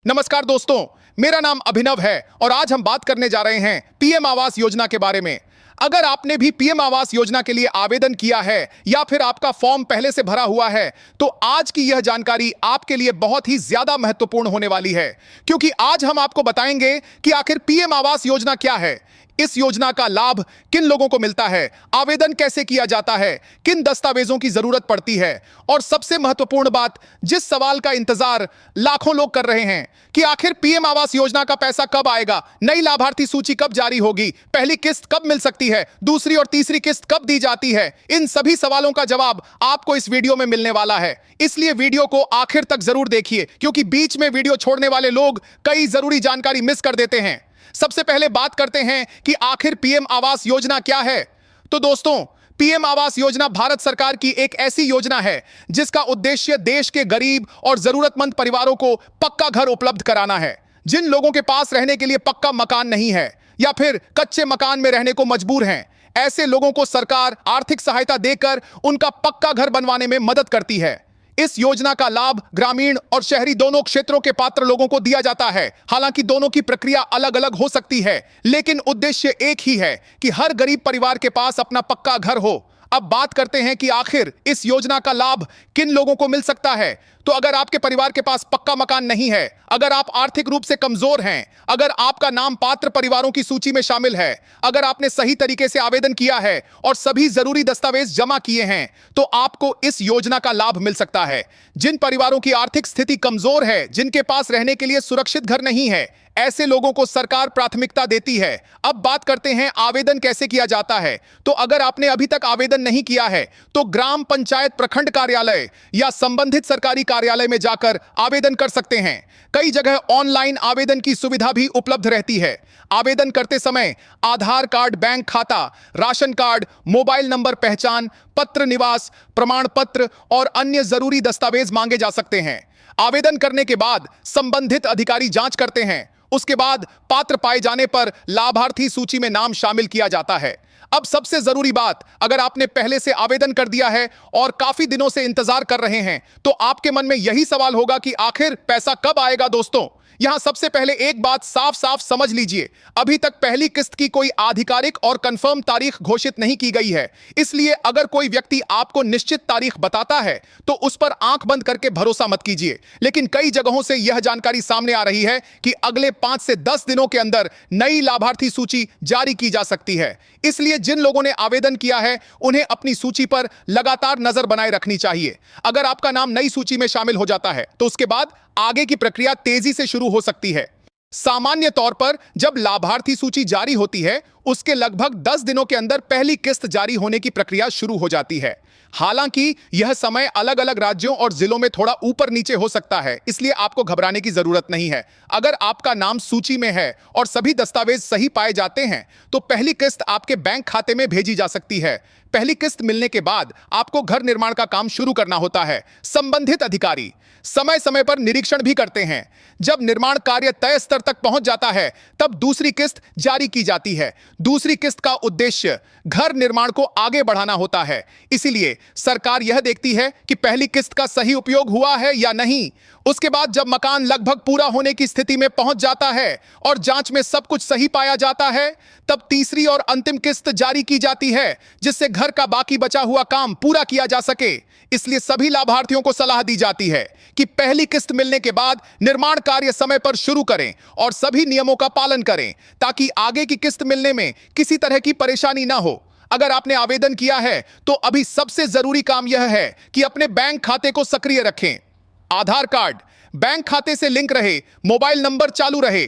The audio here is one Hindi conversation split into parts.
नमस्कार दोस्तों, मेरा नाम अभिनव है और आज हम बात करने जा रहे हैं पीएम आवास योजना के बारे में। अगर आपने भी पीएम आवास योजना के लिए आवेदन किया है या फिर आपका फॉर्म पहले से भरा हुआ है, तो आज की यह जानकारी आपके लिए बहुत ही ज्यादा महत्वपूर्ण होने वाली है, क्योंकि आज हम आपको बताएंगे कि आखिर पीएम आवास योजना क्या है, इस योजना का लाभ किन लोगों को मिलता है, आवेदन कैसे किया जाता है, किन दस्तावेजों की जरूरत पड़ती है और सबसे महत्वपूर्ण बात, जिस सवाल का इंतजार लाखों लोग कर रहे हैं कि आखिर पीएम आवास योजना का पैसा कब आएगा, नई लाभार्थी सूची कब जारी होगी, पहली किस्त कब मिल सकती है, दूसरी और तीसरी किस्त कब दी जाती है, इन सभी सवालों का जवाब आपको इस वीडियो में मिलने वाला है। इसलिए वीडियो को आखिर तक जरूर देखिए, क्योंकि बीच में वीडियो छोड़ने वाले लोग कई जरूरी जानकारी मिस कर देते हैं। सबसे पहले बात करते हैं कि आखिर पीएम आवास योजना क्या है। तो दोस्तों, पीएम आवास योजना भारत सरकार की एक ऐसी योजना है जिसका उद्देश्य देश के गरीब और जरूरतमंद परिवारों को पक्का घर उपलब्ध कराना है। जिन लोगों के पास रहने के लिए पक्का मकान नहीं है या फिर कच्चे मकान में रहने को मजबूर हैं, ऐसे लोगों को सरकार आर्थिक सहायता देकर उनका पक्का घर बनवाने में मदद करती है। इस योजना का लाभ ग्रामीण और शहरी दोनों क्षेत्रों के पात्र लोगों को दिया जाता है। हालांकि दोनों की प्रक्रिया अलग अलग हो सकती है, लेकिन उद्देश्य एक ही है कि हर गरीब परिवार के पास अपना पक्का घर हो। अब बात करते हैं कि आखिर इस योजना का लाभ किन लोगों को मिल सकता है। तो अगर आपके परिवार के पास पक्का मकान नहीं है, अगर आप आर्थिक रूप से कमजोर हैं, अगर आपका नाम पात्र परिवारों की सूची में शामिल है, अगर आपने सही तरीके से आवेदन किया है और सभी जरूरी दस्तावेज जमा किए हैं, तो आपको इस योजना का लाभ मिल सकता है। जिन परिवारों की आर्थिक स्थिति कमजोर है, जिनके पास रहने के लिए सुरक्षित घर नहीं है, ऐसे लोगों को सरकार प्राथमिकता देती है। अब बात करते हैं आवेदन कैसे किया जाता है। तो अगर आपने अभी तक आवेदन नहीं किया है, तो ग्राम पंचायत प्रखंड कार्यालय या संबंधित सरकारी कार्यालय में जाकर आवेदन कर सकते हैं। कई जगह ऑनलाइन आवेदन की सुविधा भी उपलब्ध रहती है। आवेदन करते समय आधार कार्ड, बैंक खाता, राशन कार्ड, मोबाइल नंबर पहचान पत्र, निवास प्रमाण पत्र और अन्य जरूरी दस्तावेज मांगे जा सकते हैं। आवेदन करने के बाद संबंधित अधिकारी जांच करते हैं। उसके बाद पात्र पाए जाने पर लाभार्थी सूची में नाम शामिल किया जाता है। अब सबसे जरूरी बात, अगर आपने पहले से आवेदन कर दिया है और काफी दिनों से इंतजार कर रहे हैं, तो आपके मन में यही सवाल होगा कि आखिर पैसा कब आएगा। दोस्तों, यहां सबसे पहले एक बात साफ साफ समझ लीजिए, अभी तक पहली किस्त की कोई आधिकारिक और कंफर्म तारीख घोषित नहीं की गई है। इसलिए अगर कोई व्यक्ति आपको निश्चित तारीख बताता है तो उस पर आंख बंद करके भरोसा मत कीजिए। लेकिन कई जगहों से यह जानकारी सामने आ रही है कि अगले 5 से 10 दिनों के अंदर नई लाभार्थी सूची जारी की जा सकती है। इसलिए जिन लोगों ने आवेदन किया है, उन्हें अपनी सूची पर लगातार नजर बनाए रखनी चाहिए। अगर आपका नाम नई सूची में शामिल हो जाता है, तो उसके बाद आगे की प्रक्रिया तेजी से शुरू हो सकती है। सामान्य तौर पर जब लाभार्थी सूची जारी होती है, उसके लगभग 10 दिनों के अंदर पहली किस्त जारी होने की प्रक्रिया शुरू हो जाती है। हालांकि यह समय अलग अलग राज्यों और जिलों में थोड़ा ऊपर नीचे हो सकता है, इसलिए आपको घबराने की जरूरत नहीं है। अगर आपका नाम सूची में है और सभी दस्तावेज सही पाए जाते हैं, तो पहली किस्त आपके बैंक खाते में भेजी जा सकती है। पहली किस्त मिलने के बाद आपको घर निर्माण का काम शुरू करना होता है। संबंधित अधिकारी समय समय पर निरीक्षण भी करते हैं। जब निर्माण कार्य तय स्तर तक पहुंच जाता है, तब दूसरी किस्त जारी की जाती है। दूसरी किस्त का उद्देश्य घर निर्माण को आगे बढ़ाना होता है। इसीलिए सरकार यह देखती है कि पहली किस्त का सही उपयोग हुआ है या नहीं। उसके बाद जब मकान लगभग पूरा होने की स्थिति में पहुंच जाता है और जांच में सब कुछ सही पाया जाता है, तब तीसरी और अंतिम किस्त जारी की जाती है, जिससे घर का बाकी बचा हुआ काम पूरा किया जा सके। इसलिए सभी लाभार्थियों को सलाह दी जाती है कि पहली किस्त मिलने के बाद निर्माण कार्य समय पर शुरू करें और सभी नियमों का पालन करें, ताकि आगे की किस्त मिलने में किसी तरह की परेशानी ना हो। अगर आपने आवेदन किया है, तो अभी सबसे जरूरी काम यह है कि अपने बैंक खाते को सक्रिय रखें। आधार कार्ड बैंक खाते से लिंक रहे, मोबाइल नंबर चालू रहे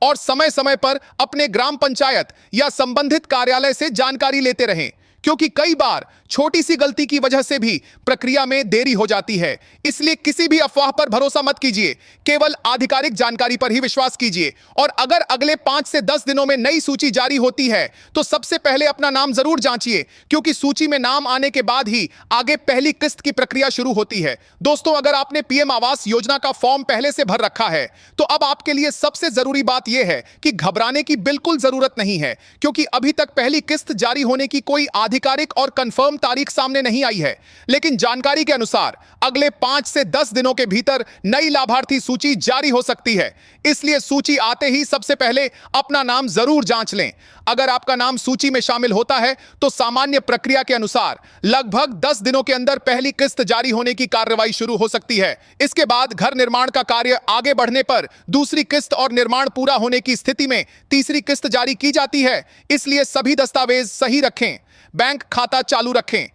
और समय समय पर अपने ग्राम पंचायत या संबंधित कार्यालय से जानकारी लेते रहें, क्योंकि कई बार छोटी सी गलती की वजह से भी प्रक्रिया में देरी हो जाती है। इसलिए किसी भी अफवाह पर भरोसा मत कीजिए, केवल आधिकारिक जानकारी पर ही विश्वास कीजिए। और अगर अगले 5 से 10 दिनों में नई सूची जारी होती है, तो सबसे पहले अपना नाम जरूर जांचिए, क्योंकि सूची में नाम आने के बाद ही आगे पहली किस्त की प्रक्रिया शुरू होती है। दोस्तों, अगर आपने पीएम आवास योजना का फॉर्म पहले से भर रखा है, तो अब आपके लिए सबसे जरूरी बात यह है कि घबराने की बिल्कुल जरूरत नहीं है, क्योंकि अभी तक पहली किस्त जारी होने की कोई आधिकारिक और कंफर्म तारीख सामने नहीं आई है, लेकिन जानकारी के अनुसार अगले 5 से 10 दिनों के भीतर नई लाभार्थी सूची जारी हो सकती है। इसलिए सूची आते ही सबसे पहले अपना नाम जरूर जांच लें। अगर आपका नाम सूची में शामिल होता है तो सामान्य प्रक्रिया के अनुसार लगभग 10 दिनों के अंदर पहली किस्त जारी होने की कार्रवाई शुरू हो सकती है। इसके बाद घर निर्माण का कार्य आगे बढ़ने पर दूसरी किस्त और निर्माण पूरा होने की स्थिति में तीसरी किस्त जारी की जाती है। इसलिए सभी दस्तावेज सही रखें, बैंक खाता चालू रखें,